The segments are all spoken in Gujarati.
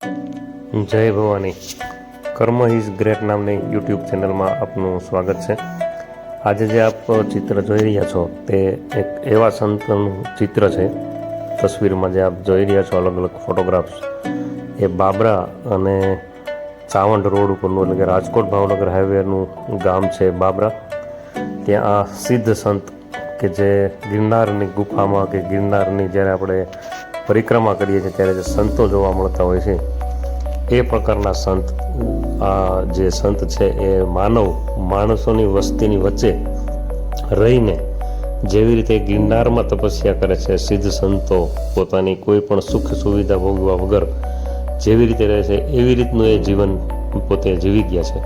જય ભવાની. કર્મ ઇઝ ગ્રેટ નામની યુટ્યુબ ચેનલમાં આપનું સ્વાગત છે. આજે જે આપ ચિત્ર જોઈ રહ્યા છો તે એક એવા સંતનું ચિત્ર છે. તસવીરમાં જે આપ જોઈ રહ્યા છો અલગ અલગ ફોટોગ્રાફ્સ, એ બાબરા અને ચાવંડ રોડ ઉપરનું એટલે કે રાજકોટ ભાવનગર હાઈવેનું ગામ છે બાબરા. ત્યાં આ સિદ્ધ સંત કે જે ગિરનારની ગુફામાં કે ગિરનારની જ્યારે આપણે પરિક્રમા કરીએ છીએ ત્યારે જે સંતો જોવા મળતા હોય છે, એ પ્રકારના સંત આ જે સંત છે એ માણસોની વસ્તીની વચ્ચે રહીને જેવી રીતે ગિરનારમાં તપસ્યા કરે છે, સિદ્ધ સંતો પોતાની કોઈ પણ સુખ સુવિધા ભોગવા વગર જેવી રીતે રહે છે એવી રીતનું એ જીવન પોતે જીવી ગયા છે.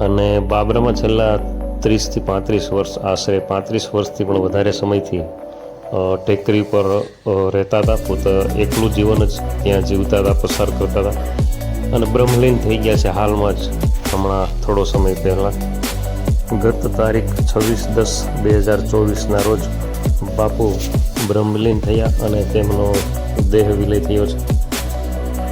અને બાબરામાં છેલ્લા 30 થી 35 વર્ષ, આશરે 35 વર્ષથી પણ વધારે સમયથી ટેકરી પર રહેતા હતા. પોતે એકલું જીવન જ ત્યાં જીવતા હતા, પસાર કરતા હતા અને બ્રહ્મલીન થઈ ગયા છે હાલમાં જ. હમણાં થોડો સમય પહેલાં ગત તારીખ 26/10/2024 રોજ બાપુ બ્રહ્મલીન થયા અને તેમનો દેહ વિલય થયો છે.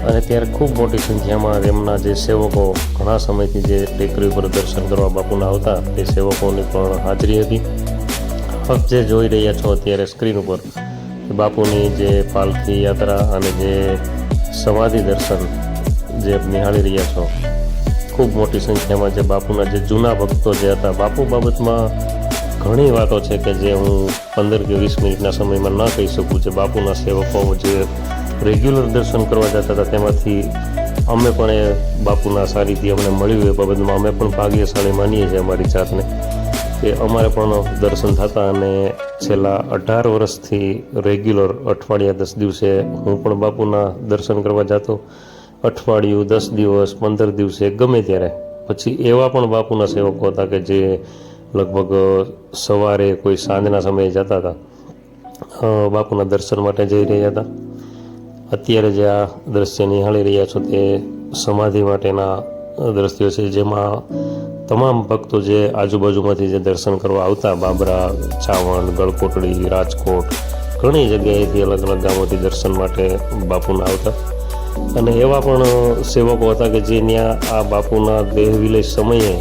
અને ત્યારે ખૂબ મોટી સંખ્યામાં તેમના જે સેવકો ઘણા સમયથી જે ટેકરી ઉપર દર્શન કરવા બાપુના આવતા, તે સેવકોની પણ હાજરી હતી. આપ જે જોઈ રહ્યા છો અત્યારે સ્ક્રીન ઉપર બાપુની જે પાલખી યાત્રા અને જે સમાધિ દર્શન જે નિહાળી રહ્યા છો, ખૂબ મોટી સંખ્યામાં જે બાપુના જે જૂના ભક્તો જે હતા. બાપુ બાબતમાં ઘણી વાતો છે કે જે હું 15 કે 20 મિનિટના સમયમાં ન કહી શકું. જે બાપુના સેવકો જે રેગ્યુલર દર્શન કરવા જતા હતા, તેમાંથી અમે પણ એ બાપુના સાનિધ્ય અમને મળ્યું. એ બાબતમાં અમે પણ ભાગ્યશાળી માનીએ છીએ અમારી જાતને કે અમારે પણ દર્શન થતા. અને છેલ્લા 18 વર્ષથી રેગ્યુલર અઠવાડિયા 10 દિવસે હું પણ બાપુના દર્શન કરવા જતો. અઠવાડિયું, 10 દિવસ, 15 દિવસે, ગમે ત્યારે. પછી એવા પણ બાપુના સેવકો હતા કે જે લગભગ સવારે કોઈ સાંજના સમયે જતા હતા, બાપુના દર્શન માટે જઈ રહ્યા હતા. અત્યારે જે આ દ્રશ્ય નિહાળી રહ્યા છો તે સમાધિ માટેના દ્રશ્યો છે, જેમાં તમામ ભક્તો જે આજુબાજુમાંથી જે દર્શન કરવા આવતા, બાબરા, ચાવંડ, ગળકોટડી, રાજકોટ, ઘણી જગ્યાએથી અલગ અલગ ગામોથી દર્શન માટે બાપુના આવતા. અને એવા પણ સેવકો હતા કે જે ત્યાં આ બાપુના દેહ વિલય સમયે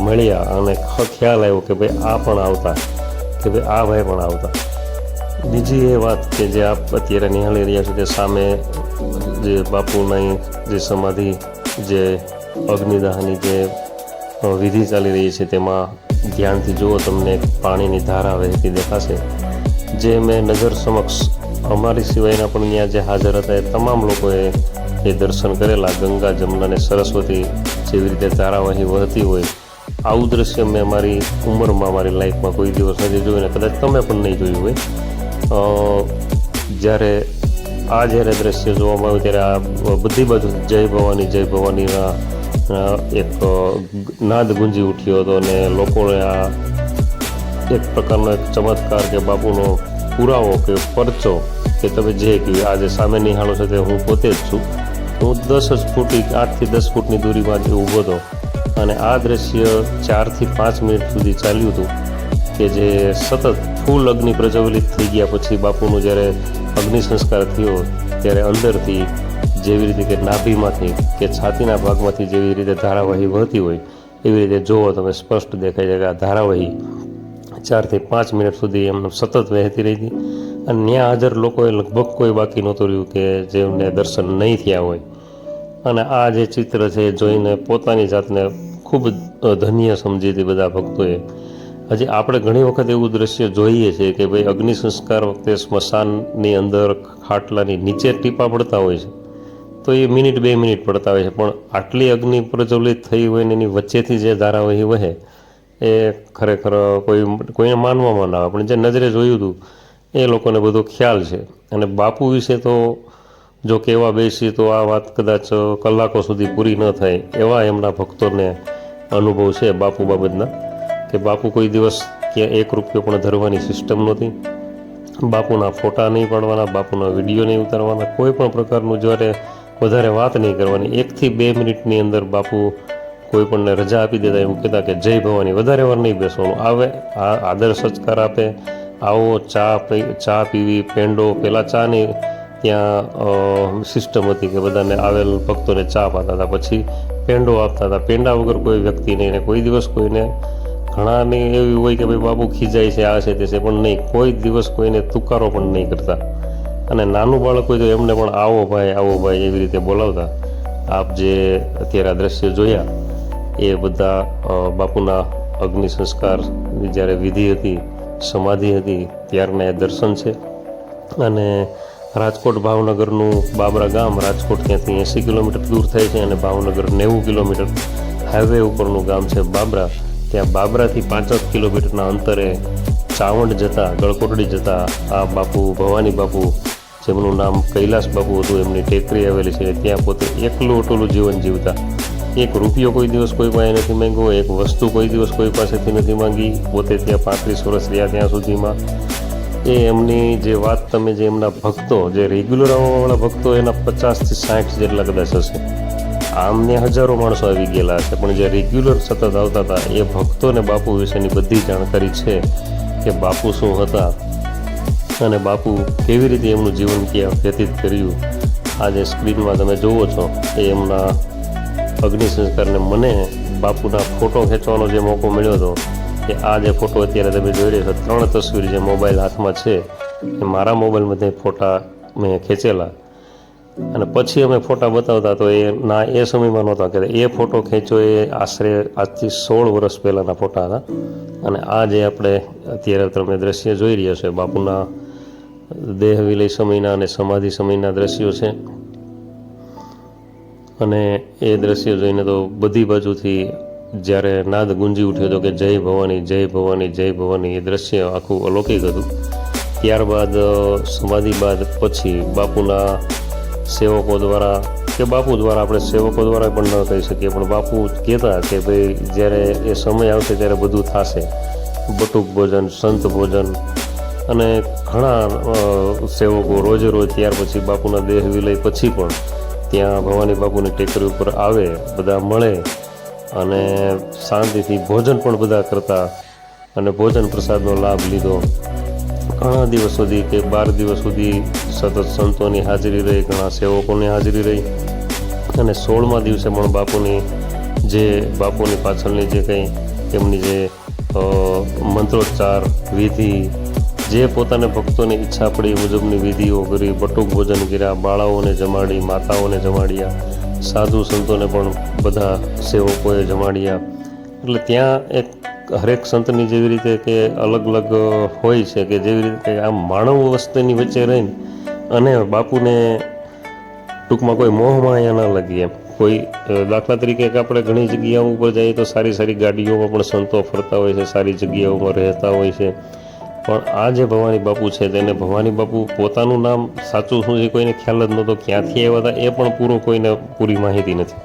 મળ્યા અને ખ્યાલ આવ્યો કે ભાઈ આ પણ આવતા, કે ભાઈ આ ભાઈ પણ આવતા. બીજી એ વાત કે જે આપ અત્યારે નિહાળી રહ્યા છો તે સામે જે બાપુની જે સમાધિ, જે અગ્નિદાહની જે વિધિ ચાલી રહી છે, તેમાં ધ્યાનથી જુઓ, તમને પાણીની ધારા વહેતી દેખાશે. જે મેં નજર સમક્ષ અમારી સિવાયના પણ ત્યાં જે હાજર હતા એ તમામ લોકોએ એ દર્શન કરેલા. ગંગા, જમના અને સરસ્વતી જેવી રીતે ધારાવાહી વહેતી હોય, આવું દ્રશ્ય મેં મારી ઉંમરમાં, મારી લાઈફમાં કોઈ દિવસ નથી જોયું ને કદાચ તમે પણ નહીં જોયું હોય. જ્યારે દ્રશ્ય જોવામાં આવ્યું ત્યારે આ બધી બાજુ જય ભવાનીના એક નાદ ગુંજી ઉઠ્યો હતો. અને લોકોને આ એક પ્રકારનો એક ચમત્કાર કે બાપુનો પુરાવો કે પરચો કે તમે જે કહ્યું આજે સામે નિહાળો છો તે હું પોતે જ છું. હું 8 થી 10 ફૂટની દૂરીમાં જ ઊભો હતો અને આ દ્રશ્ય 4 થી 5 મિનિટ સુધી ચાલ્યું હતું કે જે સતત ફૂલ અગ્નિ પ્રજ્વલિત થઈ ગયા પછી બાપુનું જ્યારે અગ્નિ સંસ્કાર થયો ત્યારે અંદરથી જેવી રીતે કે નાભીમાંથી કે છાતીના ભાગમાંથી જેવી રીતે ધારાવાહી વહેતી હોય એવી રીતે જોવો તમે, સ્પષ્ટ દેખાય છે કે આ ધારાવાહી 4 થી 5 મિનિટ સુધી એમને સતત વહેતી રહી હતી. અને ત્યાં હાજર લોકોએ લગભગ કોઈ બાકી નહોતું રહ્યું કે જેમને દર્શન નહીં થયા હોય. અને આ જે ચિત્ર છે એ જોઈને પોતાની જાતને ખૂબ ધન્ય સમજી હતી બધા ભક્તોએ. હજી આપણે ઘણી વખત એવું દ્રશ્ય જોઈએ છીએ કે ભાઈ અગ્નિ સંસ્કાર વખતે સ્મશાનની અંદર ખાટલાની નીચે ટીપા પડતા હોય છે, તો એ મિનિટ 2 મિનિટ પડતા હોય છે. પણ આટલી અગ્નિ પ્રજ્વલિત થઈ હોય ને એની વચ્ચેથી જે ધારાવાહી વહે એ ખરેખર કોઈને માનવામાં ના આવે. પણ જે નજરે જોયું હતું એ લોકોને બધો ખ્યાલ છે. અને બાપુ વિશે તો જો કહેવા બેસીએ તો આ વાત કદાચ કલાકો સુધી પૂરી ન થાય એવા એમના ભક્તોને અનુભવ છે બાપુ બાબતના. કે બાપુ કોઈ દિવસ ક્યાં 1 રૂપિયો પણ ધરવાની સિસ્ટમ નહોતી. બાપુના ફોટા નહીં પાડવાના, બાપુના વિડીયો નહીં ઉતારવાના, કોઈ પણ પ્રકારનું જ્યારે વધારે વાત નહીં કરવાની. 1 થી 2 મિનિટની અંદર બાપુ કોઈ પણને રજા આપી દેતા, એવું કહેતા કે જય ભવાની, વધારે વાર નહીં બેસવાનું. આવે આદર સત્કાર આપે, આવો ચા પીવી, પેંડો, પહેલાં ચાની ત્યાં સિસ્ટમ હતી કે બધાને આવેલ ભક્તોને ચા પાતા હતા, પછી પેંડો આપતા હતા. પેંડા વગર કોઈ વ્યક્તિ નહીં, ને કોઈ દિવસ કોઈને, ઘણાને એવી હોય કે ભાઈ બાપુ ખીજાય છે, આ છે તે છે, પણ નહીં, કોઈ દિવસ કોઈને તુકારો પણ નહીં કરતા. અને નાનું બાળક હોય તો એમને પણ આવો ભાઈ એવી રીતે બોલાવતા. આપ જે અત્યારે આ દ્રશ્ય જોયા એ બધા બાપુના અગ્નિ સંસ્કાર જ્યારે વિધિ હતી, સમાધિ હતી, ત્યારના એ દર્શન છે. અને રાજકોટ ભાવનગરનું બાબરા ગામ, રાજકોટ ત્યાંથી 80 કિલોમીટર દૂર થાય છે, અને ભાવનગર 90 કિલોમીટર હાઈવે ઉપરનું ગામ છે બાબરા. ત્યાં બાબરાથી 5 કિલોમીટરના અંતરે ચાવંડ જતા, ગળકોટડી જતા આ બાપુ ભવાની બાપુ, જેમનું નામ કૈલાસ બાપુ હતું, એમની ટેકરી આવેલી છે. ત્યાં પોતે એકલું અટોલું જીવન જીવતા. એક રૂપિયો કોઈ દિવસ કોઈ પાસે નથી માંગ્યો, એક વસ્તુ કોઈ દિવસ કોઈ પાસેથી નથી માંગી. પોતે ત્યાં 35 વર્ષ રહ્યા ત્યાં સુધીમાં. એ એમની જે વાત તમે જે એમના ભક્તો, જે રેગ્યુલર આવવાવાળા ભક્તો એના 50 થી 60 જેટલા કદાચ હશે. આમને હજારો માણસો આવી ગયેલા હશે, પણ જે રેગ્યુલર સતત આવતા હતા એ ભક્તોને બાપુ વિશેની બધી જાણકારી છે, કે બાપુ શું હતા અને બાપુ કેવી રીતે એમનું જીવન ક્યાં વ્યતીત કર્યું. આ જે સ્ક્રીનમાં તમે જુઓ છો એ એમના અગ્નિ સંસ્કારને મને બાપુના ફોટો ખેંચવાનો જે મોકો મળ્યો હતો, કે આ જે ફોટો અત્યારે તમે જોઈ રહ્યા છો, 3 તસવીર જે મોબાઈલ હાથમાં છે એ મારા મોબાઈલમાંથી ફોટા મેં ખેંચેલા. અને પછી અમે ફોટા બતાવતા તો એ સમયમાં નહોતા, કે એ ફોટો ખેંચ્યો એ આશરે આજથી 16 વર્ષ પહેલાંના ફોટા હતા. અને આ જે આપણે અત્યારે તમે દ્રશ્ય જોઈ રહ્યા છો બાપુના દેહ વિલય સમયના અને સમાધિ સમયના દ્રશ્યો છે. અને એ દ્રશ્ય જોઈને તો બધી બાજુથી જ્યારે નાદ ગુંજી ઉઠ્યો હતો કે જય ભવાની, જય ભવાની, જય ભવાની, એ દ્રશ્ય આખું અલૌકિક હતું. ત્યારબાદ સમાધિ બાદ પછી બાપુના સેવકો દ્વારા, કે બાપુ દ્વારા, આપણે સેવકો દ્વારા પણ ન કહી શકીએ, પણ બાપુ કહેતા કે ભાઈ જ્યારે એ સમય આવશે ત્યારે બધું થશે. બટુક ભોજન, સંત ભોજન, અને ઘણા સેવકો રોજે રોજ ત્યાર પછી બાપુના દેહ વિલય પછી પણ ત્યાં ભવાની બાપુની ટેકરી ઉપર આવે, બધા મળે અને શાંતિથી ભોજન પણ બધા કરતા. અને ભોજન પ્રસાદનો લાભ લીધો. ઘણા દિવસ સુધી કે 12 દિવસ સુધી સતત સંતોની હાજરી રહી, ઘણા સેવકોની હાજરી રહી. અને 16મા દિવસે પણ બાપુની પાછળની જે કંઈ એમની જે મંત્રોચ્ચાર વિધિ, જે પોતાને ભક્તોની ઈચ્છા પડી મુજબની વિધિઓ કરી, બટુક ભોજન કર્યા, બાળાઓને જમાડી, માતાઓને જમાડ્યા, સાધુ સંતોને પણ બધા સેવકોએ જમાડ્યા. એટલે ત્યાં એક હરેક સંતની જેવી રીતે કે અલગ અલગ હોય છે, કે જેવી રીતે આ માનવ વસ્તીની વચ્ચે રહીને અને બાપુને ટૂંકમાં કોઈ મોહ માયા ના લાગી એમ. કોઈ દાખલા તરીકે કે આપણે ઘણી જગ્યાઓ ઉપર જઈએ તો સારી સારી ગાડીઓમાં પણ સંતો ફરતા હોય છે, સારી જગ્યાઓમાં રહેતા હોય છે. પણ આ જે ભવાની બાપુ છે તેને ભવાની બાપુ પોતાનું નામ સાચું શું છે કોઈને ખ્યાલ જ નહોતો, ક્યાંથી આવ્યા હતા એ પણ કોઈને પૂરી માહિતી નથી.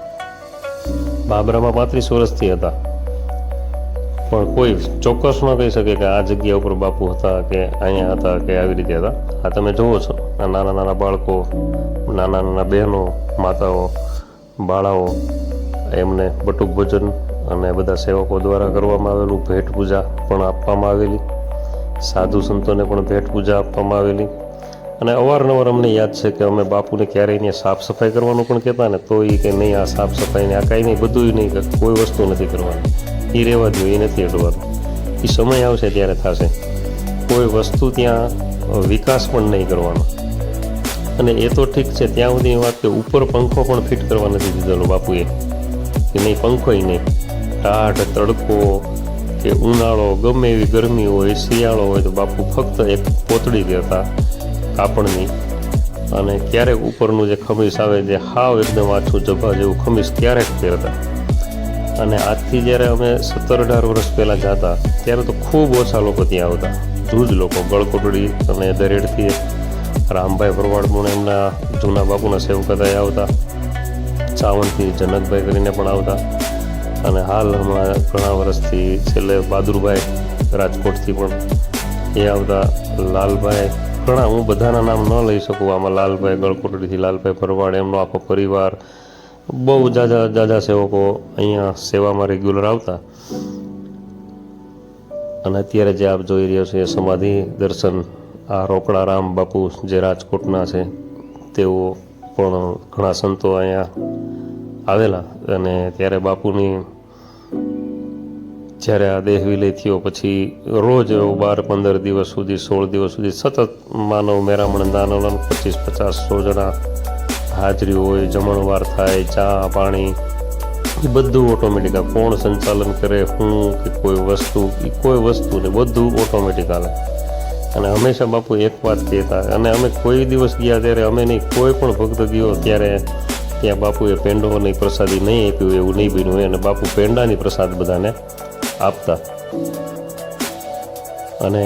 બાબરામાં 35 વર્ષથી હતા, પણ કોઈ ચોક્કસ ન કહી શકે કે આ જગ્યા ઉપર બાપુ હતા, કે અહીંયા હતા, કે આવી રીતે હતા. આ તમે જુઓ છો, આ નાના નાના બાળકો, નાના નાના બહેનો, માતાઓ, બાળાઓ, એમને બટુક ભોજન અને બધા સેવકો દ્વારા કરવામાં આવેલું ભેટ પૂજા પણ આપવામાં આવેલી. સાધુ સંતોને પણ ભેટ પૂજા આપવામાં આવેલી. અને અવારનવાર અમને યાદ છે કે અમે બાપુને ક્યારેય અહીંયા સાફ સફાઈ કરવાનું પણ કહેતા ને તો એ કે નહીં, આ સાફ સફાઈને આ કાંઈ નહીં, બધું નહીં, કોઈ વસ્તુ નથી કરવાની, એ રહેવા દો, એ નથી અડવાનું, એ સમય આવશે ત્યારે થશે. કોઈ વસ્તુ ત્યાં વિકાસ પણ નહીં કરવાનો. અને એ તો ઠીક છે, ત્યાં સુધી વાત કે ઉપર પંખો પણ ફિટ કરવા નથી દીધેલો બાપુએ, કે નહીં પંખોય નહીં. ટાઢ, તડકો કે ઉનાળો, ગમે એવી ગરમી હોય, શિયાળો હોય, તો બાપુ ફક્ત એક પોતળી દેતા કાપડની. અને ક્યારેક ઉપરનું જે ખમીસ આવે, જે હાવ એકદમ આછું જભા જેવું ખમીસ ક્યારેક પહેરતા. અને આજથી જ્યારે અમે 17-18 વર્ષ પહેલાં જતા ત્યારે તો ખૂબ ઓછા લોકો ત્યાં આવતા, જૂજ લોકો. ગળકોટડી અને દરેડથી રામભાઈ ભરવાડ પણ એમના જૂના બાપુના સેવક હતા, આવતા. ચાવણથી જનકભાઈ કરીને પણ આવતા. અને હાલ હમણાં ઘણા વર્ષથી છેલ્લે બહાદુરભાઈ રાજકોટથી પણ એ આવતા, લાલભાઈ, ઘણા, હું બધાના નામ ન લઈ શકું આમાં. લાલભાઈ ગળકોટડીથી, લાલભાઈ ભરવાડ, એમનો આખો પરિવાર, બહુ જાજા સેવકો અહીંયા સેવામાં રેગ્યુલર આવતા. અને અત્યારે જે આપ જોઈ રહ્યા છો એ સમાધિ દર્શન આ રોકડા રામ બાપુ જે રાજકોટના છે તેઓ પણ ઘણા સંતો અહીંયા આવેલા અને ત્યારે બાપુની જ્યારે આ દેહ વિલય થયો પછી રોજ 12-15 દિવસ સુધી 16 દિવસ સુધી સતત માનવ મેરામણ દાનોલન 25-50-100 જણા હાજરી હોય, જમણવાર થાય, ચા પાણી એ બધું ઓટોમેટિક. કોણ સંચાલન કરે, હું કે કોઈ વસ્તુ ને બધું ઓટોમેટિક હાલે. અને હંમેશા બાપુ એક વાત કહેતા, અને અમે કોઈ દિવસ ગયા ત્યારે અમે નહીં, કોઈ પણ ભક્ત ગયો ત્યારે ત્યાં બાપુએ પેંડોની પ્રસાદી નહીં આપ્યું એવું નહીં બન્યું હોય, અને બાપુ પેંડાની પ્રસાદ બધાને આપતા અને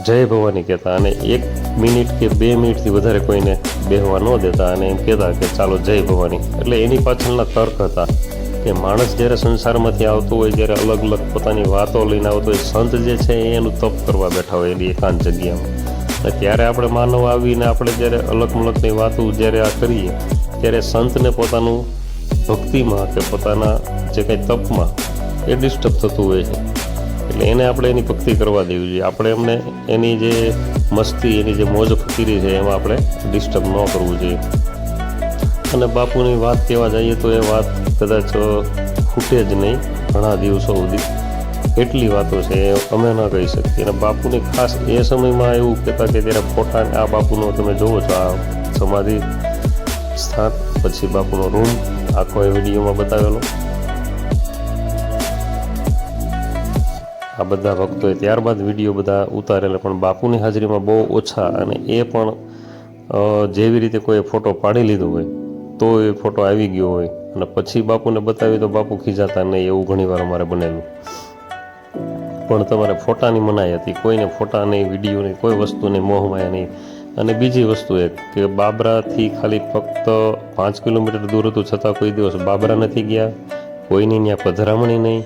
જય ભવાની કહેતા, અને 1 મિનિટ કે 2 મિનિટથી વધારે કોઈને બેહવા ન દેતા, અને એમ કહેતા કે ચાલો જય ભવાની. એટલે એની પાછળના તર્ક હતા કે માણસ જ્યારે સંસારમાંથી આવતો હોય, જ્યારે અલગ અલગ પોતાની વાતો લઈને આવતો હોય, સંત જે છે એ એનું તપ કરવા બેઠા હોય એની એકાંત જગ્યામાં, અને ત્યારે આપણે માનવ આવીને આપણે જ્યારે અલગ અલગની વાતો જ્યારે આ કરીએ ત્યારે સંતને પોતાનું ભક્તિમાં કે પોતાના જે કંઈ તપમાં એ ડિસ્ટર્બ થતું હોય છે. એટલે એને આપણે એની ભક્તિ કરવા દેવી જોઈએ. આપણે એમને એની જે મસ્તી, એની જે મોજ ફકીરી છે એમાં આપણે ડિસ્ટર્બ ન કરવું જોઈએ. અને બાપુની વાત કહેવા જઈએ તો એ વાત કદાચ ખૂટે જ નહીં ઘણા દિવસો સુધી. એટલી વાતો છે એ અમે ન કહી શકીએ. અને બાપુની ખાસ એ સમયમાં એવું કહેતા કે જ્યારે ફોટા આ બાપુનો તમે જુઓ છો, આ સમાધિ સ્થાન, પછી બાપુનો રૂમ આખો એ વિડીયોમાં બતાવેલો. આ બધા ભક્તોએ ત્યારબાદ વિડીયો બધા ઉતારેલા, પણ બાપુની હાજરીમાં બહુ ઓછા, અને એ પણ જેવી રીતે કોઈ ફોટો પાડી લીધો હોય તો એ ફોટો આવી ગયો હોય અને પછી બાપુને બતાવી તો બાપુ ખીજાતા નહીં, એવું ઘણીવાર અમારે બનેલું. પણ તમારે ફોટાની મનાઈ હતી, કોઈને ફોટા નહીં, વિડીયો નહીં, કોઈ વસ્તુની મોહમાયા નહીં. અને બીજી વસ્તુ એક કે બાબરાથી ખાલી ફક્ત 5 કિલોમીટર દૂર હતું, છતાં કોઈ દિવસ બાબરા નથી ગયા, કોઈની ત્યાં પધરામણી નહીં,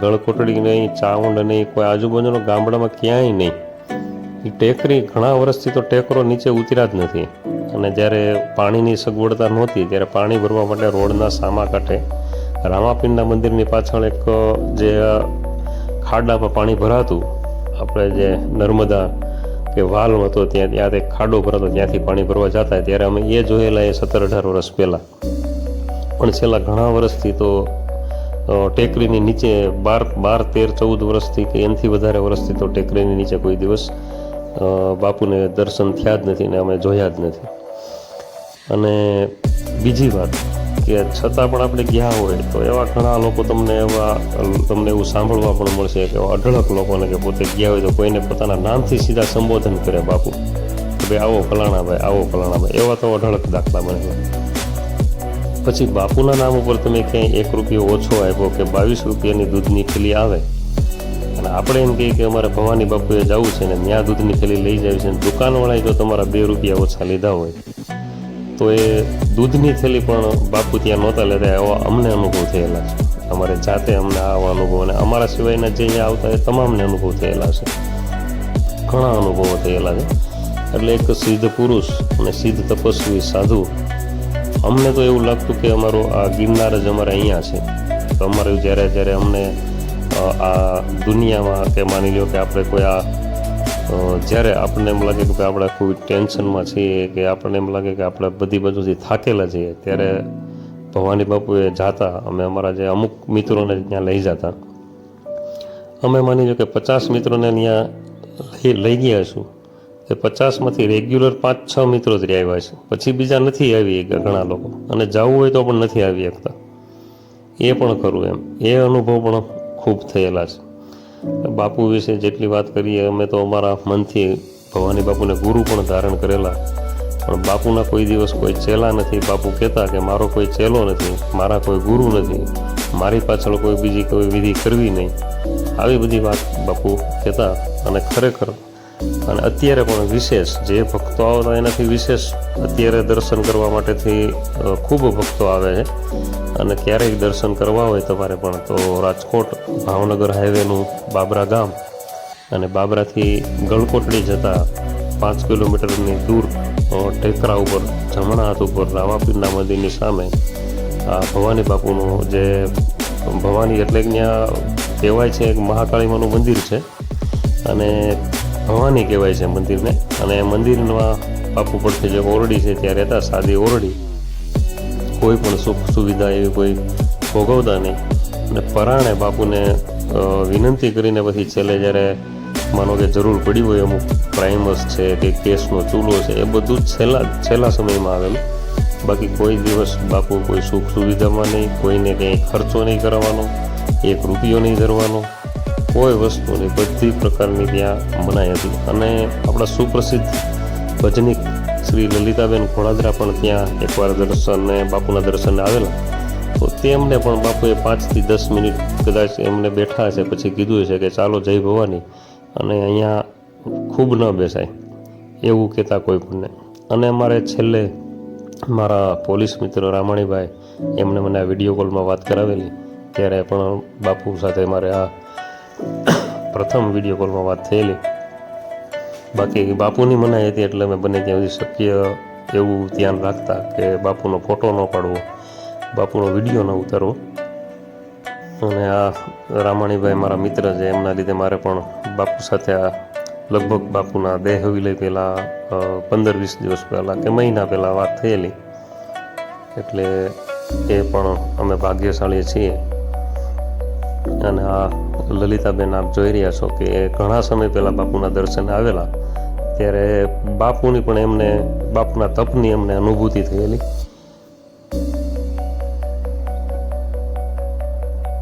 ગળકોટડી નહીં, ચાઉંડ નહીં, કોઈ આજુબાજુના ગામડામાં ક્યાંય નહીં. એ ટેકરી ઘણા વર્ષથી તો ટેકરો નીચે ઉતર્યા જ નથી. અને જ્યારે પાણીની સગવડતા નહોતી ત્યારે પાણી ભરવા માટે રોડના સામા કાંઠે રામાપીરના મંદિરની પાછળ એક જે ખાડામાં પાણી ભરાતું, આપણે જે નર્મદા કે વાલ હતો ત્યાં એક ખાડો ભરાતો, ત્યાંથી પાણી ભરવા જતા, ત્યારે અમે એ જોયેલા એ 17-18 વર્ષ પહેલાં. પણ છેલ્લા ઘણા વર્ષથી તો ટેકરીની નીચે 12-13-14 વર્ષથી કે એનાથી વધારે વર્ષથી તો ટેકરીની નીચે કોઈ દિવસ બાપુને દર્શન થયા જ નથી ને અમે જોયા જ નથી. અને બીજી વાત કે છતાં પણ આપણે ગયા હોય તો એવા ઘણા લોકો તમને એવું સાંભળવા પણ મળશે કે અઢળક લોકોને કે પોતે ગયા હોય તો કોઈને પોતાના નામથી સીધા સંબોધન કરે બાપુ કે ભાઈ આવો ફલાણા ભાઈ, આવો ફલાણા ભાઈ, એવા તો અઢળક દાખલા બને. પછી બાપુના નામ ઉપર તમે ક્યાંય 1 રૂપિયો ઓછો આપ્યો કે 22 રૂપિયાની દૂધની થેલી આવે અને આપણે એમ કહીએ કે અમારે ભવાની બાપુએ જવું છે ને ત્યાં દૂધની થેલી લઈ જાય છે, દુકાનવાળાએ જો તમારા 2 રૂપિયા ઓછા લીધા હોય તો એ દૂધની થેલી પણ બાપુ ત્યાં નહોતા લેતા. એવા અમને અનુભવ થયેલા છે, અમારે જાતે અમને આવા અનુભવ, અને અમારા સિવાયના જે અહીંયા આવતા એ તમામને અનુભવ થયેલા છે, ઘણા અનુભવો થયેલા છે. એટલે એક સિદ્ધ પુરુષ અને સિદ્ધ તપસ્વી સાધુ, અમને તો એવું લાગતું કે અમારું આ ગિરનાર જ અમારે અહીંયા છે. તો અમારું જ્યારે અમને આ દુનિયામાં કે માની લો કે આપણે કોઈ આ જ્યારે આપણને એમ લાગે કે આપણે કોઈ ટેન્શનમાં છીએ કે આપણને એમ લાગે કે આપણે બધી બાજુથી થાકેલા છીએ, ત્યારે ભવાની બાપુએ જાતા, અમે અમારા જે અમુક મિત્રોને ત્યાં લઈ જતા. અમે માની લો કે 50 મિત્રોને ત્યાં લઈ ગયા છું, એ 50માંથી રેગ્યુલર 5-6 મિત્રો જ આવ્યા છે, પછી બીજા નથી આવી ઘણા લોકો, અને જવું હોય તો પણ નથી આવી શકતા. એ પણ ખરું એમ, એ અનુભવ પણ ખૂબ થયેલા છે. બાપુ વિશે જેટલી વાત કરીએ અમે તો અમારા મનથી ભવાની બાપુને ગુરુ પણ ધારણ કરેલા, પણ બાપુના કોઈ દિવસ કોઈ ચેલા નથી. બાપુ કહેતા કે મારો કોઈ ચેલો નથી, મારા કોઈ ગુરુ નથી, મારી પાછળ કોઈ બીજી કોઈ વિધિ કરવી નહીં, આવી બધી વાત બાપુ કહેતા. અને ખરેખર અને અત્યારે પણ વિશેષ જે ભક્તો આવતા એનાથી વિશેષ અત્યારે દર્શન કરવા માટેથી ખૂબ ભક્તો આવે છે. અને ક્યારેક દર્શન કરવા હોય તમારે પણ તો રાજકોટ ભાવનગર હાઈવેનું બાબરા ગામ અને બાબરાથી ગળકોટડી જતા 5 કિલોમીટરની દૂર ટેકરા ઉપર જમણા હાથ ઉપર રામાપીરના મંદિરની સામે આ ભવાની બાપુનું જે ભવાની એટલે ત્યાં કહેવાય છે એક મહાકાળીમાનું મંદિર છે અને ભવાની કહેવાય છે મંદિરને. અને મંદિરમાં બાપુ પડખે જે ઓરડી છે ત્યાં રહેતા, સાદી ઓરડી, કોઈ પણ સુખ સુવિધા એવી કોઈ ભોગવતા નહીં. અને પરાણે બાપુને વિનંતી કરીને પછી છેલ્લે જ્યારે માનો કે જરૂર પડી હોય, અમુક પ્રાઇમસ છે કે ગેસનો ચૂલો છે, એ બધું જ છેલ્લા સમયમાં આવેલું. બાકી કોઈ દિવસ બાપુ કોઈ સુખ સુવિધામાં નહીં, કોઈને કંઈ ખર્ચો નહીં કરવાનો, 1 રૂપિયો નહીં ધરવાનો, કોઈ વસ્તુ નહીં, બધી પ્રકારની ત્યાં મનાઈ હતી. અને આપણા સુપ્રસિદ્ધ ભજનિક શ્રી લલિતાબેન ઘોડાદરા પણ ત્યાં એકવાર બાપુના દર્શને આવેલા. તો તેમને પણ બાપુએ 5 થી 10 મિનિટ કદાચ એમને બેઠા હશે, પછી કીધું છે કે ચાલો જય ભવાની, અને અહીંયા ખૂબ ન બેસાય એવું કહેતા કોઈ પણને. અને અમારે છેલ્લે મારા પોલીસ મિત્ર રામાણીભાઈ, એમણે મને આ વિડીયો કોલમાં વાત કરાવેલી, ત્યારે પણ બાપુ સાથે મારે આ પ્રથમ વિડીયો કોલમાં વાત થયેલી. બાકી બાપુની મનાઈ હતી એટલે મેં બને ત્યાં સુધી શક્ય એવું ધ્યાન રાખતા કે બાપુનો ફોટો ન પાડવો, બાપુનો વિડીયો ન ઉતારવો. અને આ રામાણીભાઈ મારા મિત્ર છે, એમના લીધે મારે પણ બાપુ સાથે આ લગભગ બાપુના દેહ વિલય પહેલાં 15-20 દિવસ પહેલાં કે મહિના પહેલાં વાત થયેલી. એટલે એ પણ અમે ભાગ્યશાળી છીએ. અને આ લલિતાબેન આપ જોઈ રહ્યા છો કે ઘણા સમય પહેલાં બાપુના દર્શને આવેલા, ત્યારે બાપુની પણ એમને બાપુના તપની એમને અનુભૂતિ થયેલી.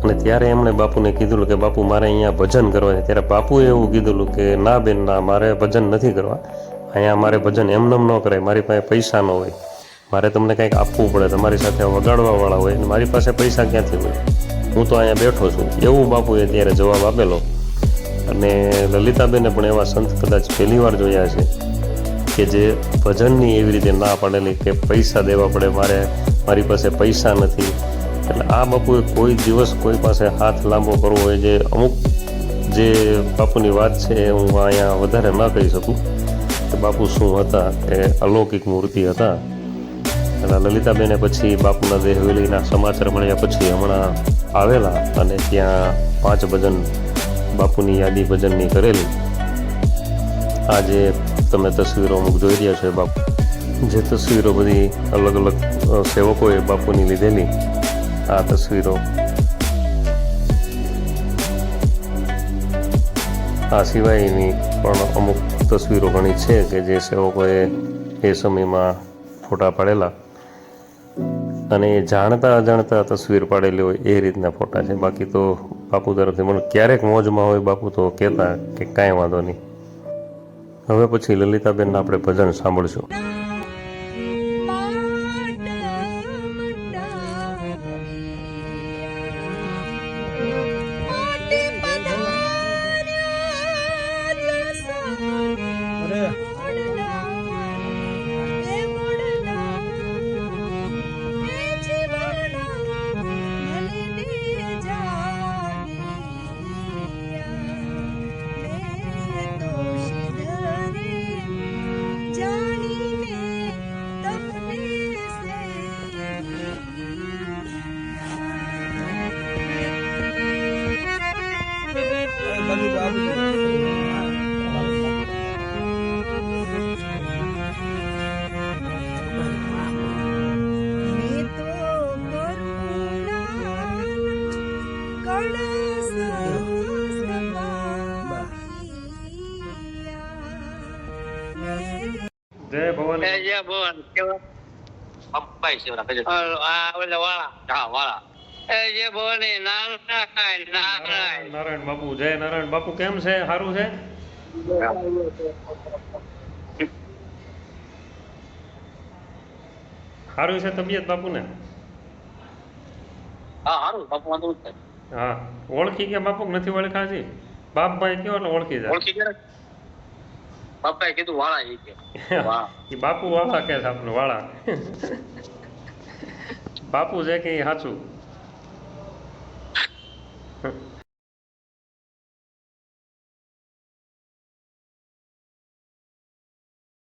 અને ત્યારે એમણે બાપુને કીધું કે બાપુ મારે અહીંયા ભજન કરવા છે. ત્યારે બાપુએ એવું કીધું કે ના બેન ના, મારે ભજન નથી કરવા, અહીંયા મારે ભજન એમનેમ ન કરાય, મારી પાસે પૈસા ન હોય, મારે તમને કંઈક આપવું પડે, તમારી સાથે વગાડવાવાળા હોય, અને મારી પાસે પૈસા ક્યાંથી હોય, હું તો અહીંયા બેઠો છું, એવું બાપુએ ત્યારે જવાબ આપેલો. અને લલિતાબેને પણ એવા સંત કદાચ પહેલી વાર જોયા છે કે જે ભજનની એવી રીતે ના પાડેલી કે પૈસા દેવા પડે, મારી પાસે પૈસા નથી. એટલે આ બાપુએ કોઈ દિવસ કોઈ પાસે હાથ લાંબો કરવો હોય, જે અમુક જે બાપુની વાત છે એ હું અહીંયા વધારે ન કહી શકું કે બાપુ શું હતા, એ અલૌકિક મૂર્તિ હતા. અને લલિતાબેને પછી બાપુના દેહ વિલયના સમાચાર મળ્યા પછી હમણાં આવેલા, અને ત્યાં 5 ભજન બાપુની યાદી ભજનની કરેલી. આ જે તમે તસવીરો અમુક જોઈ રહ્યા છો, બાપુ જે તસવીરો બધી અલગ અલગ સેવકોએ બાપુની લીધેલી, આ તસવીરો, આ સિવાયની પણ અમુક તસવીરો ઘણી છે કે જે સેવકોએ એ સમયમાં ફોટા પાડેલા, અને એ જાણતા અજાણતા તસવીર પાડેલી હોય એ રીતના ફોટા છે. બાકી તો બાપુ તરફથી મને ક્યારેક મોજમાં હોય બાપુ તો કહેતા કે કાંઈ વાંધો નહીં. હવે પછી લલિતાબેનના આપણે ભજન સાંભળશું. જય ભવાની. જય ભવાની. કેવા પપ્પાઈ છે આ ઓલા વાળા? હા વાળા. જય ભવાની. નારાયણ નારાયણ બાપુ. જય નારાયણ બાપુ. કેમ છે? સારું છે? સારું છે તબિયત બાપુને? હા સારું બાપુ. વાંધો નથી. હા ઓળખી ગયા બાપુ? નથી ઓળખા હજી? બાપભાઈ કયો એટલે ઓળખી જાય. ઓળખી ગયા. પપ્પાએ કીધું વાળા એ કે એ બાપુ વાળા કે છે આપણે વાળા. બાપુ છે કે સાચું?